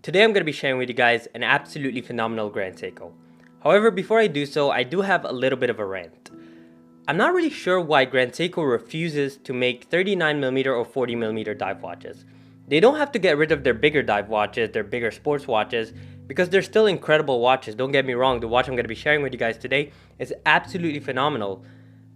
Today I'm going to be sharing with you guys an absolutely phenomenal Grand Seiko. However, before I do so, I do have a little bit of a rant. I'm not really sure why Grand Seiko refuses to make 39mm or 40mm dive watches. They don't have to get rid of their bigger dive watches, their bigger sports watches, because they're still incredible watches. Don't get me wrong, the watch I'm going to be sharing with you guys today is absolutely phenomenal.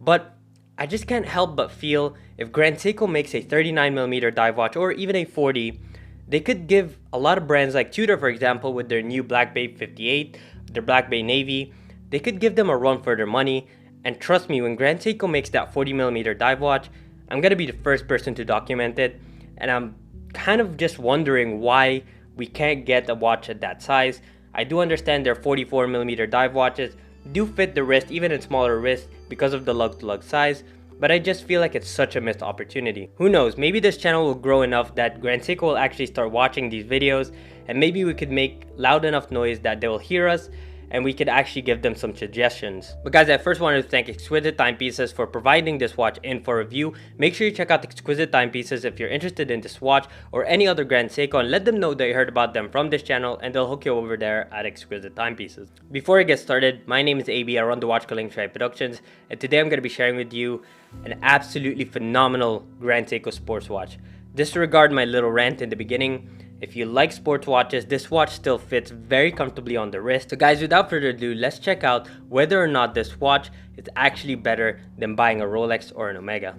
But I just can't help but feel if Grand Seiko makes a 39mm dive watch or even a 40, they could give a lot of brands like Tudor, for example, with their new Black Bay 58, their Black Bay Navy, they could give them a run for their money. And trust me, when Grand Seiko makes that 40mm dive watch, I'm going to be the first person to document it. And I'm kind of just wondering why we can't get a watch at that size. I do understand their 44mm dive watches do fit the wrist, even in smaller wrists, because of the lug-to-lug size. But I just feel like it's such a missed opportunity. Who knows, maybe this channel will grow enough that Grand Seiko will actually start watching these videos, and maybe we could make loud enough noise that they will hear us and we could actually give them some suggestions. But guys, I first wanted to thank Exquisite Timepieces for providing this watch in for review. Make sure you check out Exquisite Timepieces if you're interested in this watch or any other Grand Seiko, and let them know that you heard about them from this channel and they'll hook you over there at Exquisite Timepieces. Before I get started, my name is AB, I run the Watch Collection Productions, and today I'm going to be sharing with you an absolutely phenomenal Grand Seiko sports watch. Disregard my little rant in the beginning. If you like sports watches, this watch still fits very comfortably on the wrist. So guys, without further ado, let's check out whether or not this watch is actually better than buying a Rolex or an Omega.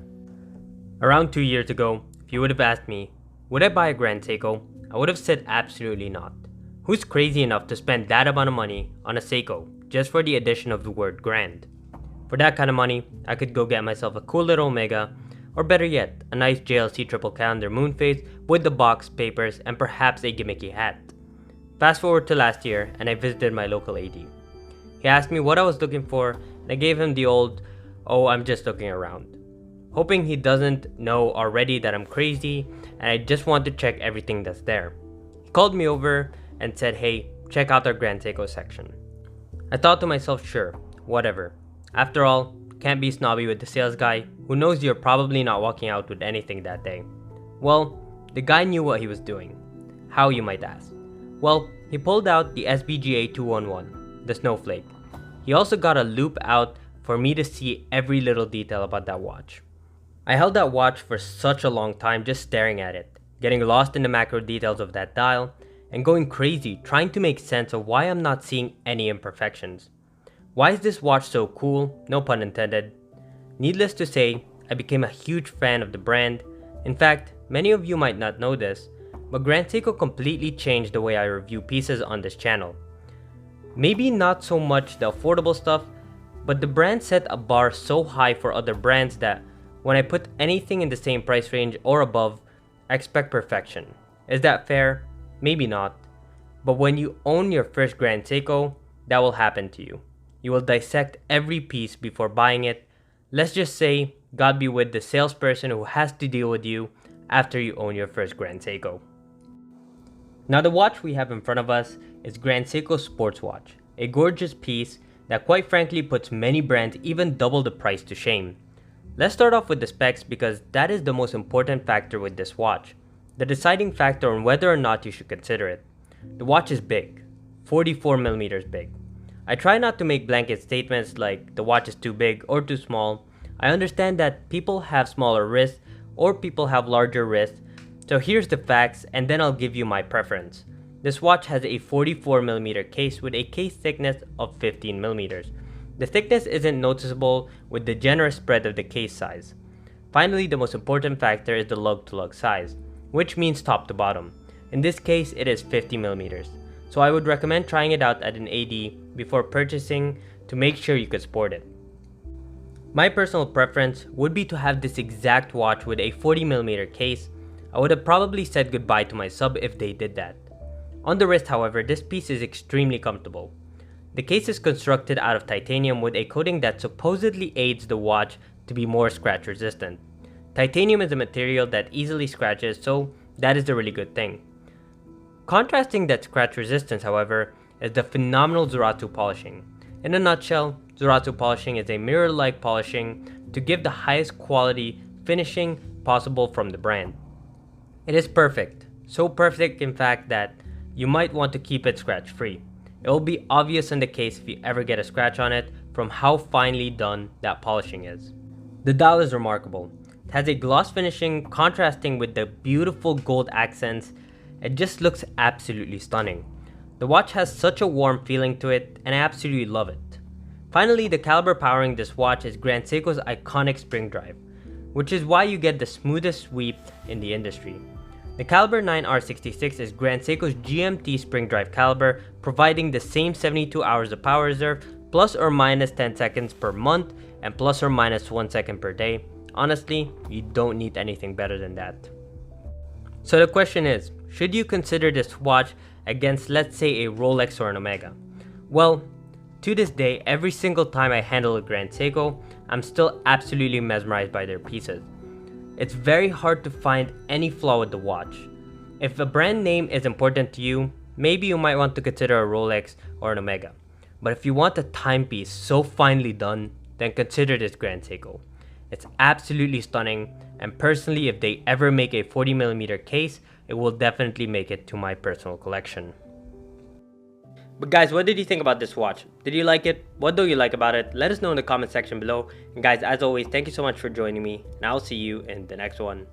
Around 2 years ago, if you would have asked me, would I buy a Grand Seiko? I would have said absolutely not. Who's crazy enough to spend that amount of money on a Seiko just for the addition of the word grand? For that kind of money, I could go get myself a cool little Omega, or better yet, a nice JLC triple calendar moon phase with the box, papers, and perhaps a gimmicky hat. Fast forward to last year, and I visited my local AD. He asked me what I was looking for, and I gave him the old, "Oh, I'm just looking around," hoping he doesn't know already that I'm crazy and I just want to check everything that's there. He called me over and said, "Hey, check out our Grand Seiko section." I thought to myself, sure, whatever. After all, can't be snobby with the sales guy who knows you're probably not walking out with anything that day. Well, the guy knew what he was doing. How, you might ask? Well, he pulled out the SBGE215, the snowflake. He also got a loop out for me to see every little detail about that watch. I held that watch for such a long time just staring at it, getting lost in the macro details of that dial, and going crazy trying to make sense of why I'm not seeing any imperfections. Why is this watch so cool? No pun intended. Needless to say, I became a huge fan of the brand. In fact, many of you might not know this, but Grand Seiko completely changed the way I review pieces on this channel. Maybe not so much the affordable stuff, but the brand set a bar so high for other brands that when I put anything in the same price range or above, I expect perfection. Is that fair? Maybe not. But when you own your first Grand Seiko, that will happen to you. You will dissect every piece before buying it. Let's just say, God be with the salesperson who has to deal with you after you own your first Grand Seiko. Now the watch we have in front of us is Grand Seiko Sports Watch, a gorgeous piece that quite frankly puts many brands even double the price to shame. Let's start off with the specs because that is the most important factor with this watch, the deciding factor on whether or not you should consider it. The watch is big, 44mm big. I try not to make blanket statements like the watch is too big or too small. I understand that people have smaller wrists or people have larger wrists, so here's the facts and then I'll give you my preference. This watch has a 44mm case with a case thickness of 15mm. The thickness isn't noticeable with the generous spread of the case size. Finally, the most important factor is the lug-to-lug size, which means top to bottom. In this case, it is 50mm. So I would recommend trying it out at an AD before purchasing to make sure you could sport it. My personal preference would be to have this exact watch with a 40mm case. I would have probably said goodbye to my sub if they did that. On the wrist, however, this piece is extremely comfortable. The case is constructed out of titanium with a coating that supposedly aids the watch to be more scratch resistant. Titanium is a material that easily scratches, so that is a really good thing. Contrasting that scratch resistance, however, is the phenomenal Zuratsu polishing. In a nutshell, Zuratsu polishing is a mirror-like polishing to give the highest quality finishing possible from the brand. It is perfect, so perfect in fact that you might want to keep it scratch free. It will be obvious in the case if you ever get a scratch on it from how finely done that polishing is. The dial is remarkable. It has a gloss finishing contrasting with the beautiful gold accents. It just looks absolutely stunning. The watch has such a warm feeling to it, and I absolutely love it. Finally, the caliber powering this watch is Grand Seiko's iconic spring drive, which is why you get the smoothest sweep in the industry. The caliber 9R66 is Grand Seiko's GMT spring drive caliber, providing the same 72 hours of power reserve, plus or minus 10 seconds per month, and plus or minus 1 second per day. Honestly, you don't need anything better than that. So the question is, should you consider this watch against, let's say, a Rolex or an Omega? Well, to this day, every single time I handle a Grand Seiko, I'm still absolutely mesmerized by their pieces. It's very hard to find any flaw with the watch. If a brand name is important to you, maybe you might want to consider a Rolex or an Omega. But if you want a timepiece so finely done, then consider this Grand Seiko. It's absolutely stunning, and personally, if they ever make a 40mm case, it will definitely make it to my personal collection. But guys, what did you think about this watch? Did you like it? What do you like about it? Let us know in the comment section below. And guys, as always, thank you so much for joining me, and I'll see you in the next one.